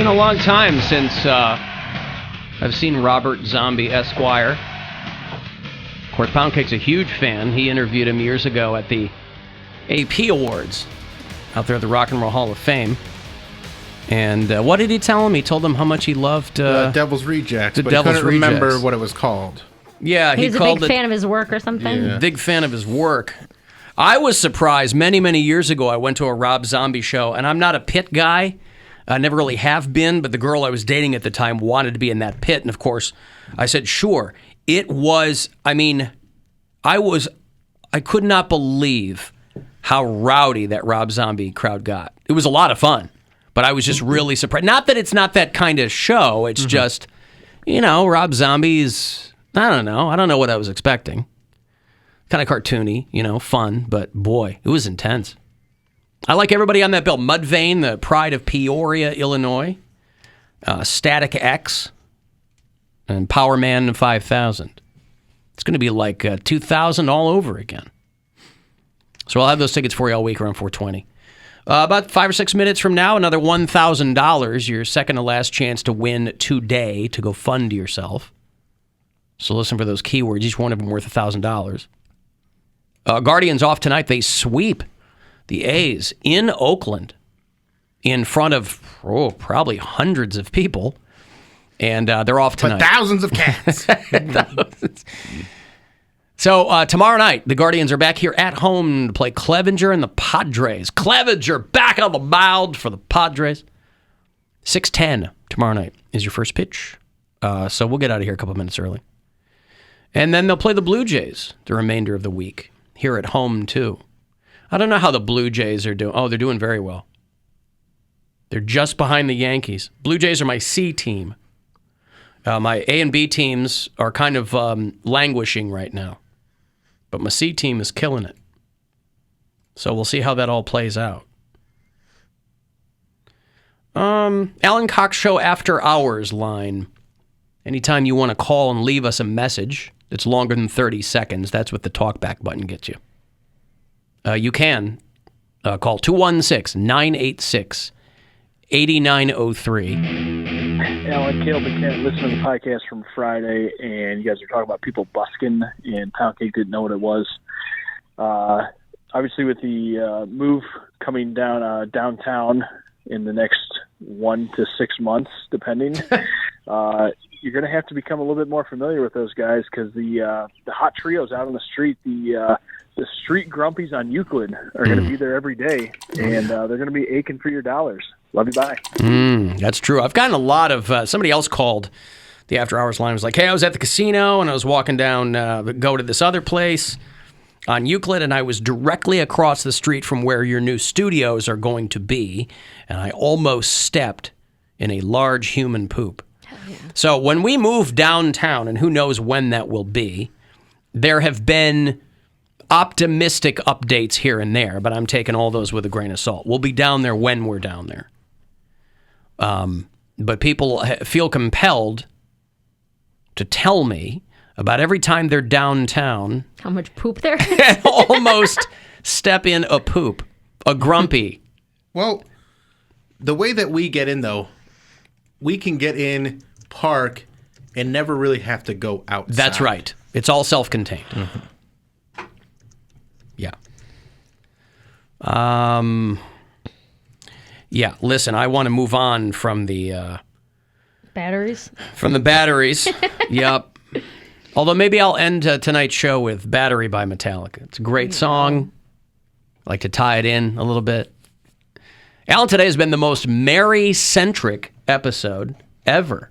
a long time since I've seen Robert Zombie Esquire. Of course, Poundcake's a huge fan. He interviewed him years ago at the AP Awards out there at the Rock and Roll Hall of Fame. And what did he tell him? He told him how much he loved Devil's Rejects, but he couldn't remember what it was called. Yeah, he was a big fan of his work or something. Yeah. Big fan of his work. I was surprised many, many years ago. I went to a Rob Zombie show, and I'm not a pit guy. I never really have been, but the girl I was dating at the time wanted to be in that pit, and of course, I said, sure. It was, I could not believe how rowdy that Rob Zombie crowd got. It was a lot of fun, but I was just really surprised. Not that it's not that kind of show, it's just, Rob Zombie's, I don't know what I was expecting. Kind of cartoony, fun, but boy, it was intense. I like everybody on that bill. Mudvayne, the pride of Peoria, Illinois. Static X. And Power Man 5000. It's going to be like 2000 all over again. So I'll have those tickets for you all week around 420. About 5 or 6 minutes from now, another $1,000. Your second to last chance to win today to go fund yourself. So listen for those keywords. Each one of them worth $1,000. Guardians off tonight. They sweep the A's in Oakland in front of probably hundreds of people. And they're off tonight. But thousands of cats. Thousands. So tomorrow night, the Guardians are back here at home to play Clevenger and the Padres. Clevenger back on the mound for the Padres. 6:10 tomorrow night is your first pitch. So we'll get out of here a couple minutes early. And then they'll play the Blue Jays the remainder of the week. Here at home, too. I don't know how the Blue Jays are doing. Oh, they're doing very well. They're just behind the Yankees. Blue Jays are my C team. My A and B teams are kind of languishing right now. But my C team is killing it. So we'll see how that all plays out. Alan Cox Show After Hours line. Anytime you want to call and leave us a message that's longer than 30 seconds, that's what the talkback button gets you. You can call 216-986-8903. Alan, Caleb and Ken, listening to the podcast from Friday, and you guys are talking about people busking, and Poundcake didn't know what it was. Obviously, with the move coming down downtown in the next 1 to 6 months, depending, you're going to have to become a little bit more familiar with those guys because the hot trios out on the street, the street grumpies on Euclid are going to be there every day, and they're going to be aching for your dollars. Love you, bye. That's true. I've gotten a lot of, somebody else called the After Hours line, was like, hey, I was at the casino, and I was walking down, go to this other place on Euclid, and I was directly across the street from where your new studios are going to be, and I almost stepped in a large human poop. Yeah. So when we move downtown, and who knows when that will be, there have been optimistic updates here and there, but I'm taking all those with a grain of salt. We'll be down there when we're down there. But people feel compelled to tell me about every time they're downtown. How much poop there is? Almost step in a poop, a grumpy. Well, the way that we get in, though, we can get in, park, and never really have to go outside. That's right. It's all self-contained. Mm-hmm. Yeah. Yeah, listen, I want to move on from the... batteries? From the batteries. Yep. Although maybe I'll end tonight's show with Battery by Metallica. It's a great song. I like to tie it in a little bit. Alan, today has been the most Mary-centric episode ever.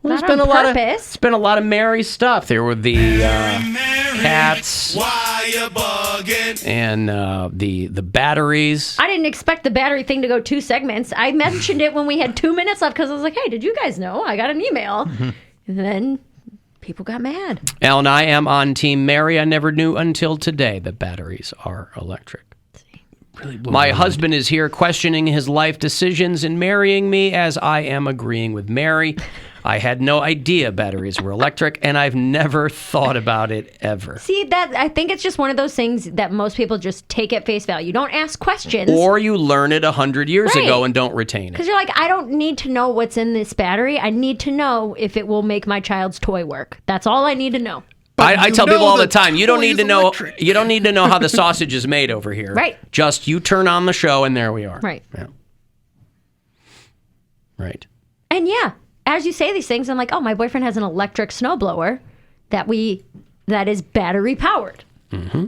Well, Not on purpose. It's been a lot of Mary stuff. There were the cats. Why you bugging? And the batteries. I didn't expect the battery thing to go 2 segments. I mentioned it when we had 2 minutes left because I was like, hey, did you guys know? I got an email. And then people got mad. Alan, I am on Team Mary. I never knew until today that batteries are electric. Really blew My mind. husband is here questioning his life decisions in marrying me as I am agreeing with Mary. I had no idea batteries were electric, and I've never thought about it ever. See, that I think it's just one of those things that most people just take at face value. You don't ask questions. Or you learn it 100 years Right. ago and don't retain it. Because you're like, I don't need to know what's in this battery. I need to know if it will make my child's toy work. That's all I need to know. I you tell know people all the the time, you don't toy need is to know. electric. You don't need to know how the sausage is made over here. Right. Just you turn on the show, and there we are. Right. Yeah. Right. And yeah, as you say these things, I'm like, oh, my boyfriend has an electric snowblower that is battery powered. Mm-hmm.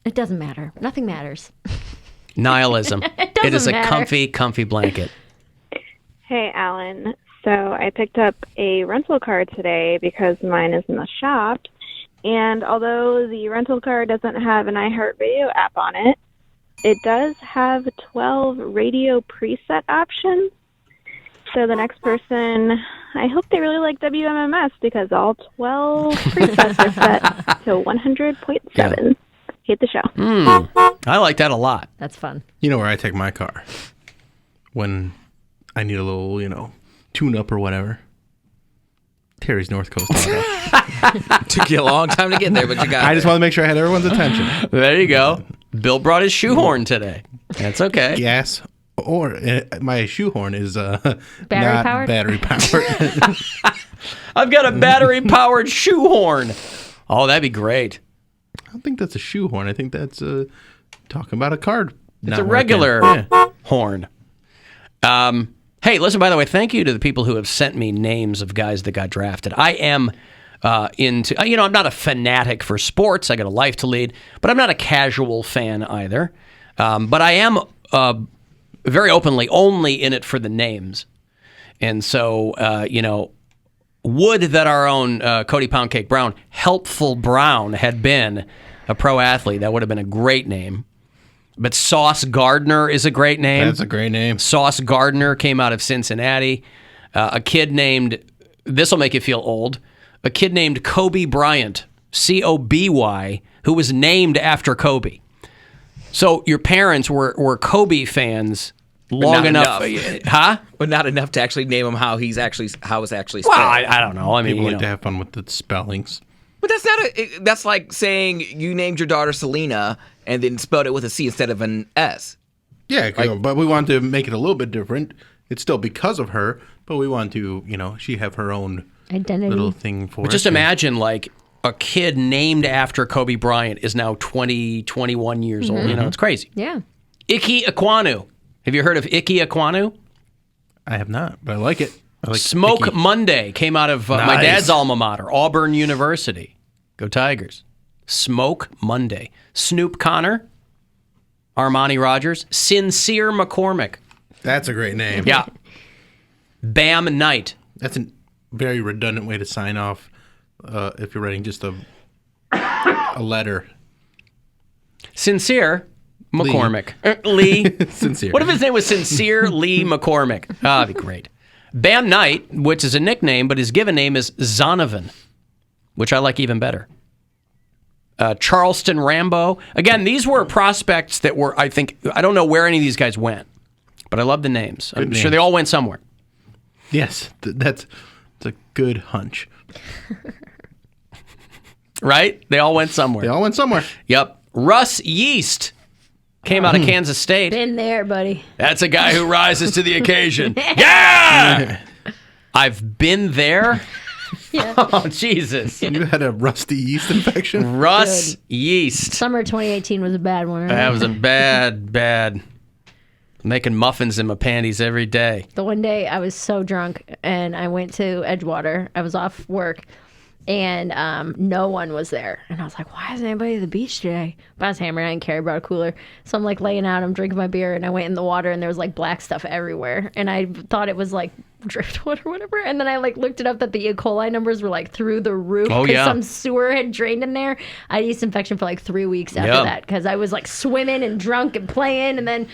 It doesn't matter. Nothing matters. Nihilism. It is a matter. comfy blanket. Hey, Alan. So I picked up a rental car today because mine is in the shop. And although the rental car doesn't have an iHeartRadio app on it, it does have 12 radio preset options. So the next person, I hope they really like WMMS because all 12 presets are set to 100.7. Yeah. Hate the show. I like that a lot. That's fun. You know where I take my car when I need a little, tune-up or whatever? Terry's North Coast Auto. Took you a long time to get there, but you got I just want to make sure I had everyone's attention. There you go. Bill brought his shoehorn today. That's okay. Yes. Or my shoehorn is Battery not powered? battery powered. I've got a battery-powered shoehorn. Oh, that'd be great. I don't think that's a shoehorn. I think that's talking about a card. It's a regular horn. Hey, listen, by the way, thank you to the people who have sent me names of guys that got drafted. I am into, I'm not a fanatic for sports. I got a life to lead, but I'm not a casual fan either. But I am very openly only in it for the names. And so, would that our own Cody Poundcake Brown, Helpful Brown, had been a pro athlete. That would have been a great name. But Sauce Gardner is a great name. That's a great name. Sauce Gardner came out of Cincinnati. A kid named, this will make you feel old, a kid named Kobe Bryant, Coby, who was named after Kobe. So your parents were Kobe fans long not enough. Huh? but not enough to actually name him how it's actually spelled. Well, I don't know. I mean, People like to have fun with the spellings. But that's like saying you named your daughter Selena and then spelled it with a C instead of an S. Yeah, but we want to make it a little bit different. It's still because of her, but we want to, she have her own Identity. little thing for But it. just imagine, like, a kid named after Kobe Bryant is now 20, 21 years old. It's crazy. Yeah. Ike Ekwonu. Have you heard of Ike Ekwonu? I have not, but I like it. I like Smoke Icky. Monday came out of my Nice. dad's alma mater, Auburn University. Go Tigers. Smoke Monday. Snoop Connor. Armani Rogers. Sincere McCormick. That's a great name. Yeah. Bam Knight. That's a very redundant way to sign off if you're writing just a letter. Sincere McCormick. Lee. Sincere. What if his name was Sincere Lee McCormick? That'd be great. Bam Knight, which is a nickname, but his given name is Zonovan, which I like even better. Charleston Rambo. Again, these were prospects that were, I don't know where any of these guys went, but I love the names. I'm sure they all went somewhere. Yes, that's a good hunch. Right? They all went somewhere. They all went somewhere. Yep. Russ Yeast came out of Kansas State. Been there, buddy. That's a guy who rises to the occasion. Yeah! I've been there. Yeah. Oh, Jesus. You had a rusty yeast infection? Russ Yeast. Summer 2018 was a bad one. Right? That was a bad. Making muffins in my panties every day. The one day I was so drunk and I went to Edgewater. I was off work and no one was there. And I was like, why isn't anybody at the beach today? But I was hammered. I didn't carry, brought a cooler. So I'm like laying out, I'm drinking my beer, and I went in the water and there was like black stuff everywhere. And I thought it was like driftwood or whatever. And then I like looked it up that the E. coli numbers were like through the roof. Oh, 'cause yeah. some sewer had drained in there. I had yeast infection for like 3 weeks after Yeah. that because I was like swimming and drunk and playing, and then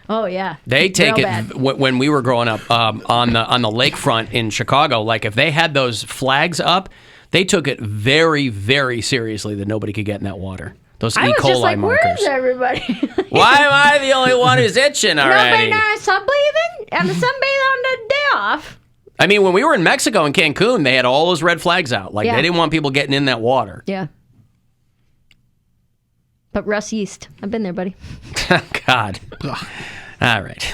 oh yeah, They take real it bad. when we were growing up on the lakefront in Chicago. Like if they had those flags up, they took it very, very seriously that nobody could get in that water. Those E. I was coli just like, where markers. is everybody? Why am I the only one who's itching already? Nobody knows sunbathing? I'm sunbathing on the day off. I mean, when we were in Mexico and Cancun, they had all those red flags out. Like, Yeah. they didn't want people getting in that water. Yeah. But Russ Yeast. I've been there, buddy. God. All right.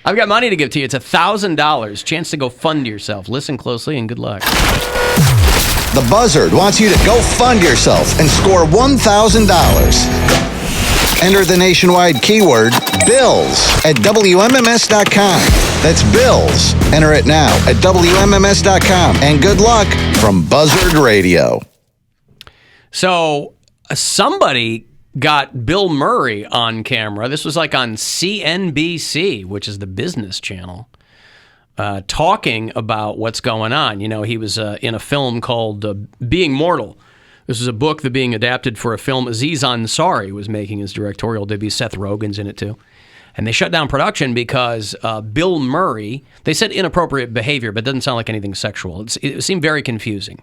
I've got money to give to you. It's $1,000. Chance to go fund yourself. Listen closely and good luck. The Buzzard wants you to go fund yourself and score $1,000. Enter the nationwide keyword BILLS at WMMS.com. That's BILLS. Enter it now at WMMS.com. And good luck from Buzzard Radio. So somebody got Bill Murray on camera. This was like on CNBC, which is the business channel, talking about what's going on. You know, he was in a film called Being Mortal. This is a book that being adapted for a film. Aziz Ansari was making his directorial debut. Seth Rogen's in it too. And they shut down production because Bill Murray, they said inappropriate behavior, but it doesn't sound like anything sexual. It seemed very confusing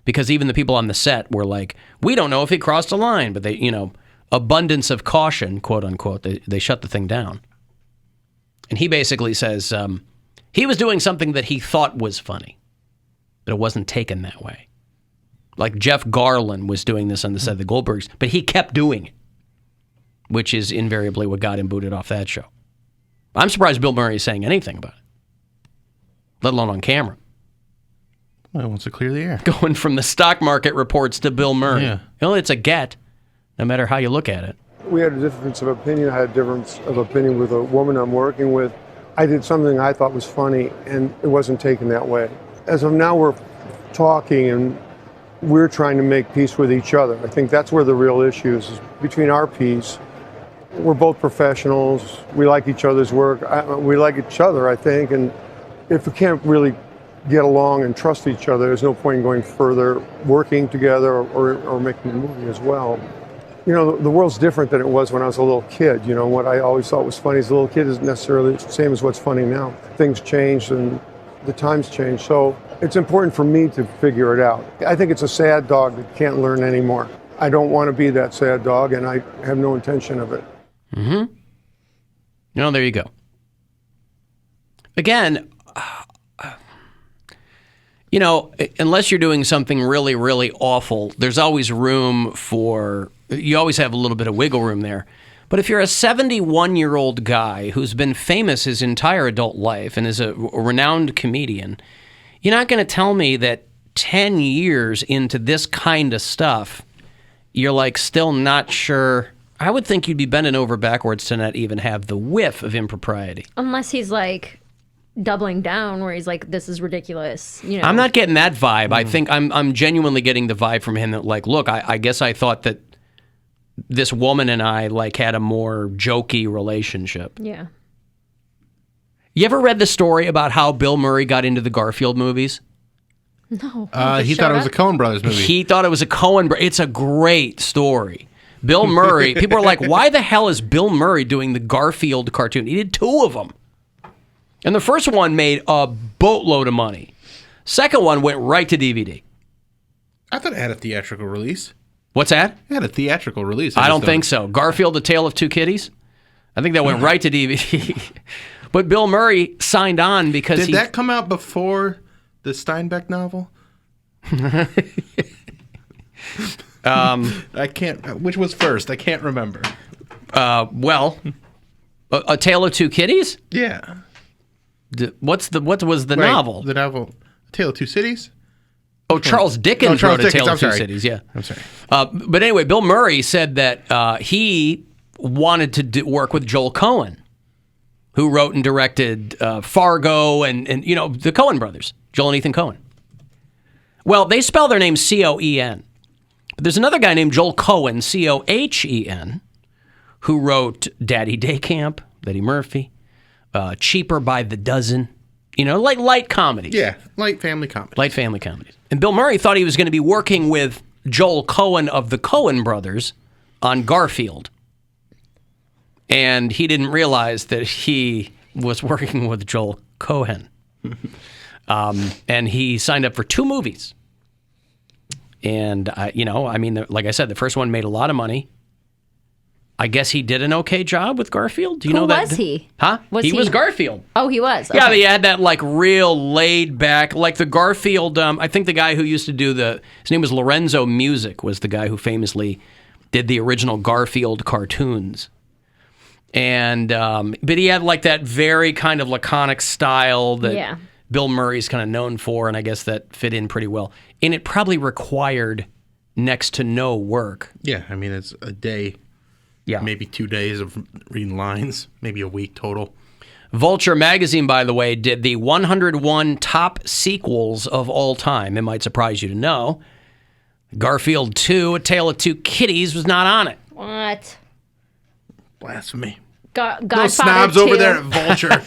because even the people on the set were like, we don't know if he crossed a line, but they, you know, abundance of caution, quote unquote, they shut the thing down. And he basically says he was doing something that he thought was funny, but it wasn't taken that way. Like Jeff Garlin was doing this on the set of the Goldbergs, but he kept doing it, which is invariably what got him booted off that show. I'm surprised Bill Murray is saying anything about it, let alone on camera. Well, he wants to clear the air. Going from the stock market reports to Bill Murray. Yeah. Well, it's a get, no matter how you look at it. We had a difference of opinion. I had a difference of opinion with a woman I'm working with. I did something I thought was funny, and it wasn't taken that way. As of now, we're talking, and we're trying to make peace with each other. I think that's where the real issue is between our peace. We're both professionals. We like each other's work. We like each other, I think, and if we can't really get along and trust each other, there's no point in going further, working together or making a movie as well. You know, the world's different than it was when I was a little kid. You know, what I always thought was funny as a little kid isn't necessarily the same as what's funny now. Things changed and the times changed. So it's important for me to figure it out. I think it's a sad dog that can't learn anymore. I don't want to be that sad dog, and I have no intention of it. Mm-hmm. No, there you go. Again, you know, unless you're doing something really, really awful, there's always room for, you always have a little bit of wiggle room there. But if you're a 71-year-old guy who's been famous his entire adult life and is a renowned comedian, you're not going to tell me that 10 years into this kind of stuff, you're like still not sure. I would think you'd be bending over backwards to not even have the whiff of impropriety. Unless he's like doubling down where he's like, this is ridiculous. You know? I'm not getting that vibe. I think I'm genuinely getting the vibe from him that like, look, I guess I thought that this woman and I like had a more jokey relationship. Yeah. You ever read the story about how Bill Murray got into the Garfield movies? No. He thought it was a Coen Brothers movie. He thought it was a Coen. It's a great story. Bill Murray. People are like, why the hell is Bill Murray doing the Garfield cartoon? He did 2 of them. And the first one made a boatload of money. Second one went right to DVD. I thought it had a theatrical release. What's that? It had a theatrical release. I don't think so. Garfield, A Tale of Two Kitties? I think that went right to DVD. But Bill Murray signed on because Did that come out before the Steinbeck novel? I can't. Which was first? I can't remember. Well, A Tale of Two Kitties? Yeah. What was the novel? The novel, A Tale of Two Cities. Oh, Charles Dickens wrote A Tale of Two Cities. Yeah, I'm sorry. But anyway, Bill Murray said that he wanted to work with Joel Coen, who wrote and directed Fargo and you know the Coen brothers, Joel and Ethan Coen. Well, they spell their name Coen. But there's another guy named Joel Coen, Cohen, who wrote Daddy Day Camp, Eddie Murphy, Cheaper by the Dozen, you know, like light comedies. Yeah, light family comedies. Light family comedies. And Bill Murray thought he was going to be working with Joel Coen of the Coen brothers on Garfield. And he didn't realize that he was working with Joel Coen. And he signed up for 2 movies. And, like I said, the first one made a lot of money. I guess he did an okay job with Garfield. Do you know that? Who was he? Huh? He was Garfield. Oh, he was. Yeah, Okay. he had that like real laid back, like the Garfield. I think the guy who used to do his name was Lorenzo Music, was the guy who famously did the original Garfield cartoons. And but he had like that very kind of laconic style that Bill Murray's kind of known for, and I guess that fit in pretty well. And it probably required next to no work. Yeah, I mean, it's a day, maybe 2 days of reading lines, maybe a week total. Vulture magazine, by the way, did the 101 top sequels of all time. It might surprise you to know. Garfield 2, A Tale of Two Kitties, was not on it. What? Blasphemy. Godfather Those snobs 2. over there at Vulture.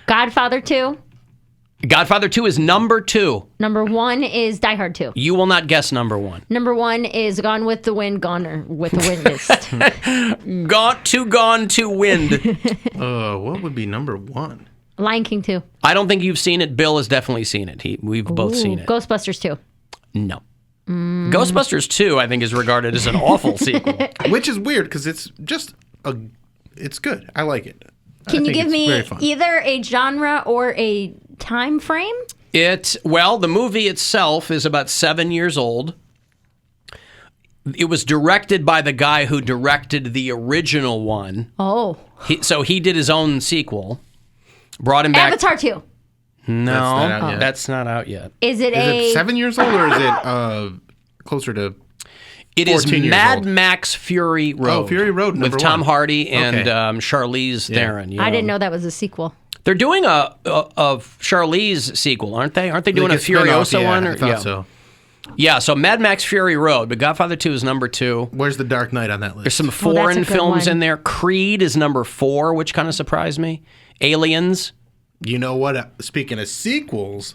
Godfather 2. Godfather 2 is number 2. Number 1 is Die Hard 2. You will not guess number 1. Number 1 is Gone with the Wind, Goner with the Wind. Gone to Wind. What would be number 1? Lion King 2. I don't think you've seen it. Bill has definitely seen it. We've both seen it. Ghostbusters 2. No. Ghostbusters 2, I think, is regarded as an awful sequel. Which is weird because it's just it's good. I like it. Can you give me either a genre or a time frame? The movie itself is about 7 years old. It was directed by the guy who directed the original one. Oh. So he did his own sequel. Brought him back. Avatar 2. No, that's not out yet. Is it 7 years old or is it closer to? It is Mad Max Fury Road. Oh, Fury Road, with Tom Hardy and Okay. Charlize Theron. I didn't know that was a sequel. They're doing a Charlize sequel, aren't they? Aren't they doing a Furiosa one? I thought so. Yeah, so Mad Max Fury Road, but Godfather 2 is number 2. Where's the Dark Knight on that list? There's some that's foreign a good films one. in there. Creed is number 4, which kind of surprised me. Aliens. You know what? Speaking of sequels,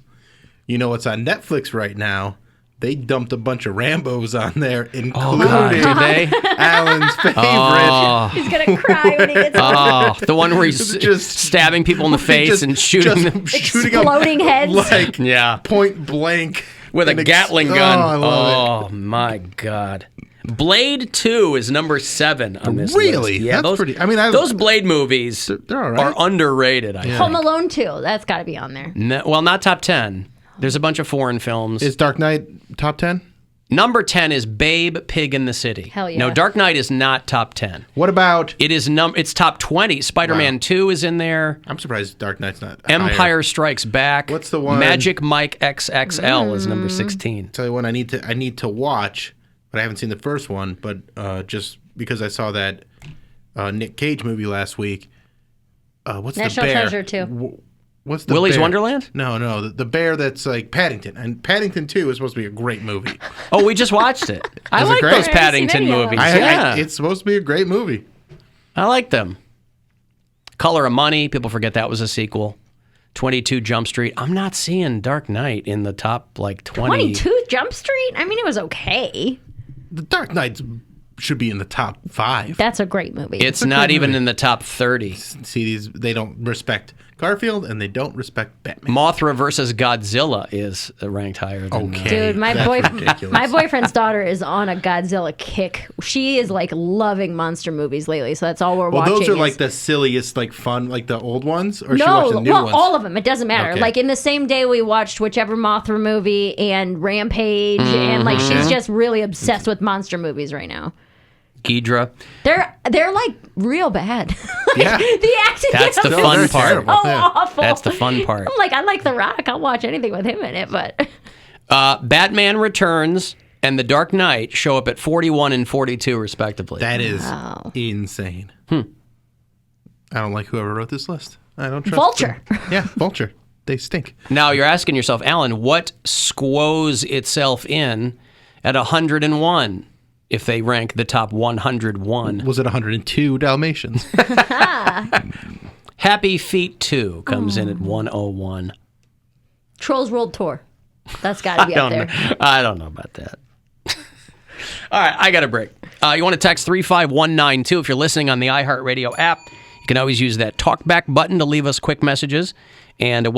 you know what's on Netflix right now? They dumped a bunch of Rambos on there, including Did they? Alan's favorite. He's going to cry when he gets Oh, the one where he's Just- stabbing people in the face and shooting them shooting Exploding heads. like Yeah. point blank with a And Gatling gun. Oh, I love my God. Blade 2 is number 7 on this Really? list. Yeah, That's pretty- I mean, those Blade movies they're all right. are underrated, I think. Home Alone 2. That's got to be on there. Well, not top 10. There's a bunch of foreign films. Is Dark Knight top 10? Number 10 is Babe, Pig in the City. Hell yeah. No, Dark Knight is not top 10. What about? It is it's top 20. Spider-Man 2 is in there. I'm surprised Dark Knight's not Empire higher. Strikes Back. What's the one? Magic Mike XXL is number 16. Tell you what, I need to watch, but I haven't seen the first one. But just because I saw that Nick Cage movie last week. What's National the bear? Treasure 2. What's the Willy's bear? Wonderland? No, the bear that's like Paddington, and Paddington 2 is supposed to be a great movie. Oh, we just watched it. I Is it like great? those I haven't seen Paddington any of them. movies. I it's supposed to be a great movie. I like them. Color of Money. People forget that was a sequel. 22 Jump Street. I'm not seeing Dark Knight in the top like 20. 22 Jump Street? I mean, it was okay. The Dark Knight should be in the top 5. That's a great movie. It's not even in the top 30. See, they don't respect Garfield and they don't respect Batman. Mothra versus Godzilla is ranked higher than Okay. Dude, my That's ridiculous. my boyfriend's daughter is on a Godzilla kick. She is like loving monster movies lately, so that's all we're watching. Those are is- like the silliest, like fun, like the old ones, or she watched no, the new well, ones. all of them. It doesn't matter. Okay. Like in the same day, we watched whichever Mothra movie and Rampage, and like she's just really obsessed with monster movies right now. Ghidra. They're like real bad. Yeah. The acting. That's the is fun they're part. terrible. so Yeah. awful. That's the fun part. I'm like, I like The Rock. I'll watch anything with him in it, but Batman Returns and The Dark Knight show up at 41 and 42 respectively. That is insane. I don't like whoever wrote this list. I don't trust Vulture. them. Yeah, Vulture. They stink. Now you're asking yourself, Alan, what squoze itself in at 101 if they rank the top 101? Was it 102 Dalmatians? Happy Feet 2 comes in at 101. Trolls World Tour. That's got to be up there. I don't know about that. All right, I got a break. You want to text 35192 if you're listening on the iHeartRadio app. You can always use that talkback button to leave us quick messages, and we'll